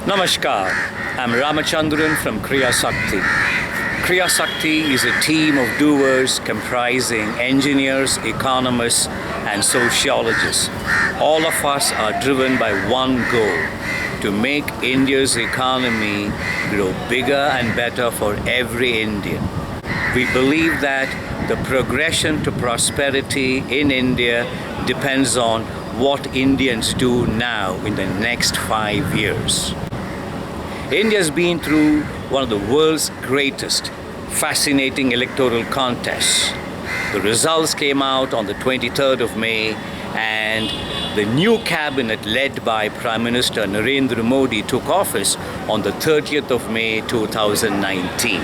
Namaskar, I'm Ramachandran from CreaSakti. CreaSakti is a team of doers comprising engineers, economists, and sociologists. All of us are driven by one goal: to make India's economy grow bigger and better for every Indian. We believe that the progression to prosperity in India depends on what Indians do now in the next 5 years. India's been through one of the world's greatest, fascinating electoral contests. The results came out on the 23rd of May, and the new cabinet led by Prime Minister Narendra Modi took office on the 30th of May 2019.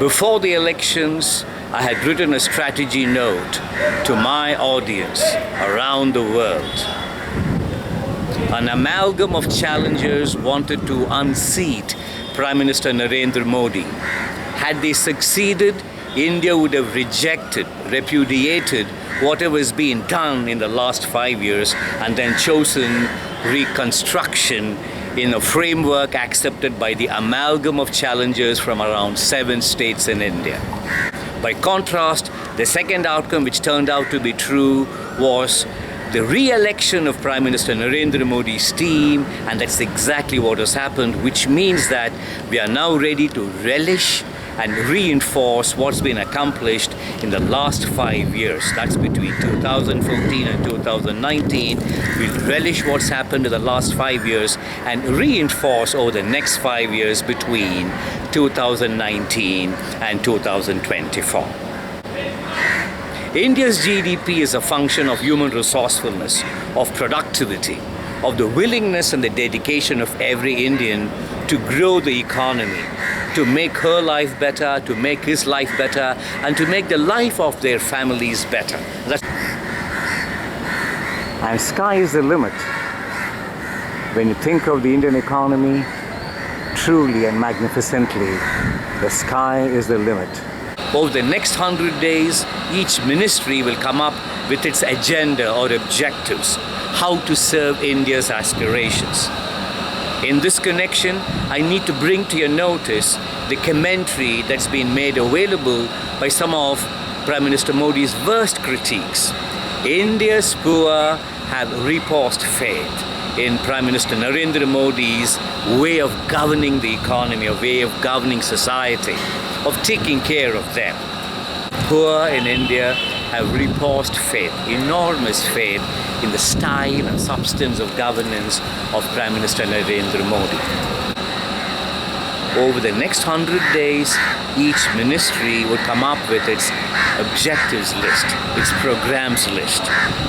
Before the elections, I had written a strategy note to my audience around the world. An amalgam of challengers wanted to unseat Prime Minister Narendra Modi. Had they succeeded, India would have rejected, repudiated whatever has been done in the last 5 years and then chosen reconstruction in a framework accepted by the amalgam of challengers from around 7 states in India. By contrast, the second outcome, which turned out to be true, was the re-election of Prime Minister Narendra Modi's team, and that's exactly what has happened, which means that we are now ready to relish and reinforce what's been accomplished in the last 5 years. That's between 2014 and 2019. We'll relish what's happened in the last 5 years and reinforce over the next 5 years between 2019 and 2024. India's GDP is a function of human resourcefulness, of productivity, of the willingness and the dedication of every Indian to grow the economy, to make her life better, to make his life better, and to make the life of their families better. And sky is the limit. When you think of the Indian economy, truly and magnificently, the sky is the limit. Over the next 100 days, each ministry will come up with its agenda or objectives, how to serve India's aspirations. In this connection, I need to bring to your notice the commentary that's been made available by some of Prime Minister Modi's worst critiques. India's poor have reposed faith in Prime Minister Narendra Modi's way of governing the economy, a way of governing society, of taking care of them. Poor in India have reposed faith, enormous faith in the style and substance of governance of Prime Minister Narendra Modi. Over the next 100 days, each ministry will come up with its objectives list, its programs list.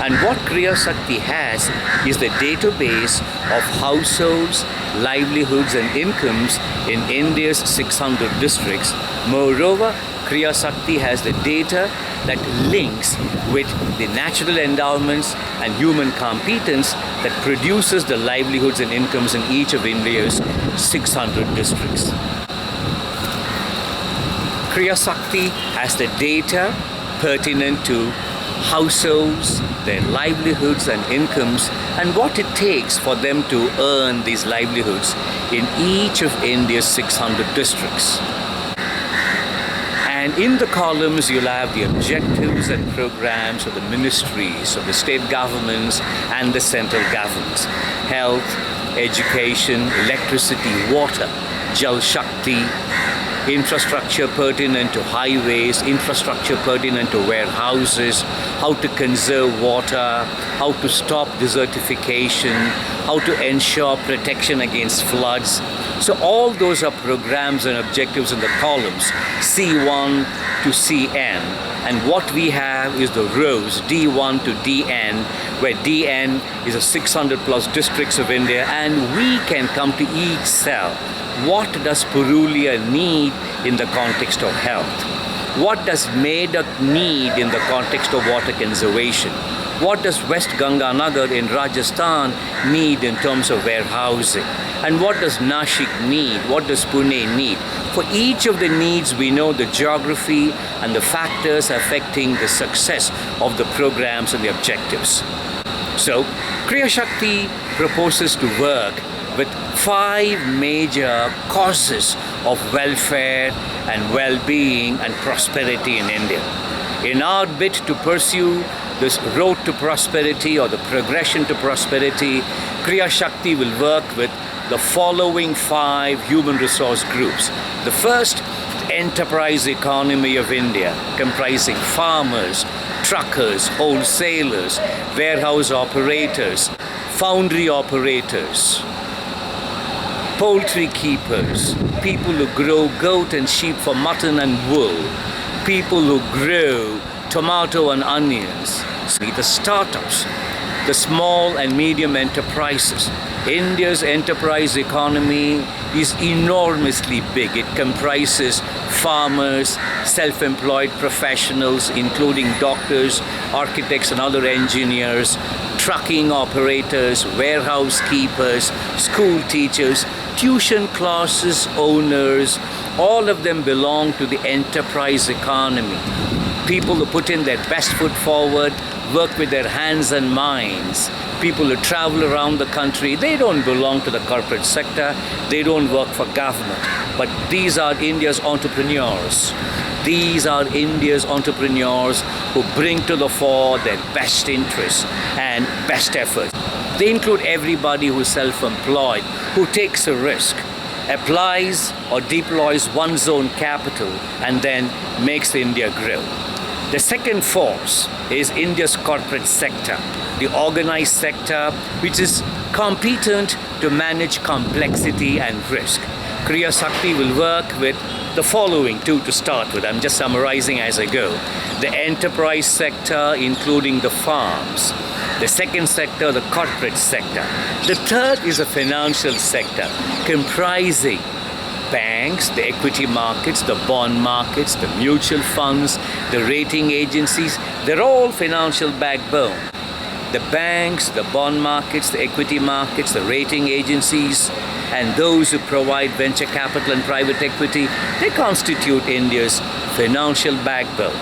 And what CreaSakti has is the database of households, livelihoods and incomes in India's 600 districts. Moreover, CreaSakti has the data that links with the natural endowments and human competence that produces the livelihoods and incomes in each of India's 600 districts. CreaSakti has the data pertinent to households, their livelihoods and incomes, and what it takes for them to earn these livelihoods in each of India's 600 districts. And in the columns, you'll have the objectives and programs of the ministries, of the state governments and the central governments. Health, education, electricity, water, Jal Shakti, infrastructure pertinent to highways, infrastructure pertinent to warehouses, how to conserve water, how to stop desertification, how to ensure protection against floods. So all those are programs and objectives in the columns, C1 to CN. And what we have is the rows, D1 to DN, where DN is the 600 plus districts of India, and we can come to each cell. What does Purulia need in the context of health? What does Medak need in the context of water conservation? What does West Ganganagar in Rajasthan need in terms of warehousing? And what does Nashik need? What does Pune need? For each of the needs, we know the geography and the factors affecting the success of the programs and the objectives. So, CreaSakti proposes to work with 5 major causes of welfare and well-being and prosperity in India. In our bid to pursue this road to prosperity or the progression to prosperity, CreaSakti will work with the following 5 human resource groups. The first, enterprise economy of India, comprising farmers, truckers, wholesalers, warehouse operators, foundry operators, poultry keepers, people who grow goat and sheep for mutton and wool, people who grow tomato and onions, the startups, the small and medium enterprises. India's enterprise economy is enormously big. It comprises farmers, self-employed professionals, including doctors, architects and other engineers, trucking operators, warehouse keepers, school teachers, tuition classes owners. All of them belong to the enterprise economy. People who put in their best foot forward, work with their hands and minds. People who travel around the country, they don't belong to the corporate sector, they don't work for government. But these are India's entrepreneurs. These are India's entrepreneurs who bring to the fore their best interests and best efforts. They include everybody who is self-employed, who takes a risk, applies or deploys one's own capital, and then makes India grow. The second force is India's corporate sector, the organized sector which is competent to manage complexity and risk. CreaSakti will work with the following 2 to start with. I'm just summarizing as I go. The enterprise sector, including the farms. The second sector, the corporate sector. The third is the financial sector, comprising banks, the equity markets, the bond markets, the mutual funds, the rating agencies. They're all financial backbone. The banks, the bond markets, the equity markets, the rating agencies, and those who provide venture capital and private equity, they constitute India's financial backbone.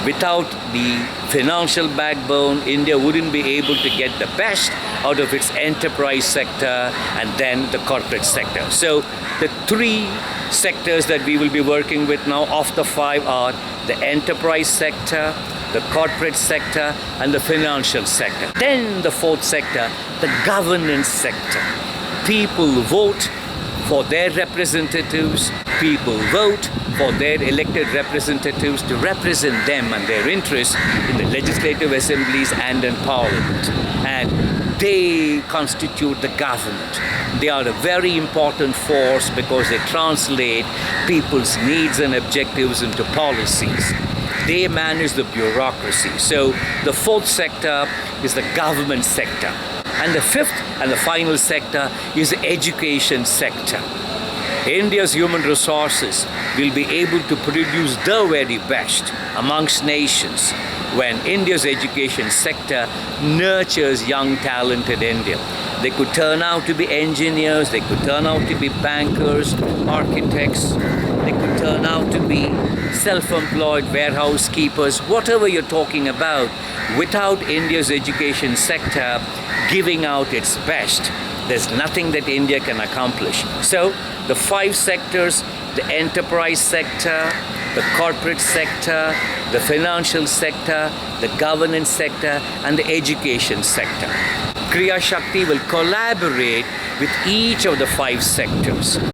Without the financial backbone, India wouldn't be able to get the best out of its enterprise sector and then the corporate sector. So the 3 sectors that we will be working with now of the 5 are the enterprise sector, the corporate sector, and the financial sector. Then the 4th sector, the governance sector. People vote for their representatives. People vote for their elected representatives to represent them and their interests in the legislative assemblies and in parliament. And they constitute the government. They are a very important force because they translate people's needs and objectives into policies. They manage the bureaucracy. So the 4th sector is the government sector. And the 5th and the final sector is the education sector. India's human resources will be able to produce the very best amongst nations when India's education sector nurtures young, talented India. They could turn out to be engineers, they could turn out to be bankers, architects, they could turn out to be self-employed warehouse keepers, whatever you're talking about. Without India's education sector giving out its best, there's nothing that India can accomplish. So the 5 sectors, the enterprise sector, the corporate sector, the financial sector, the governance sector, and the education sector. CreaSakti will collaborate with each of the 5 sectors.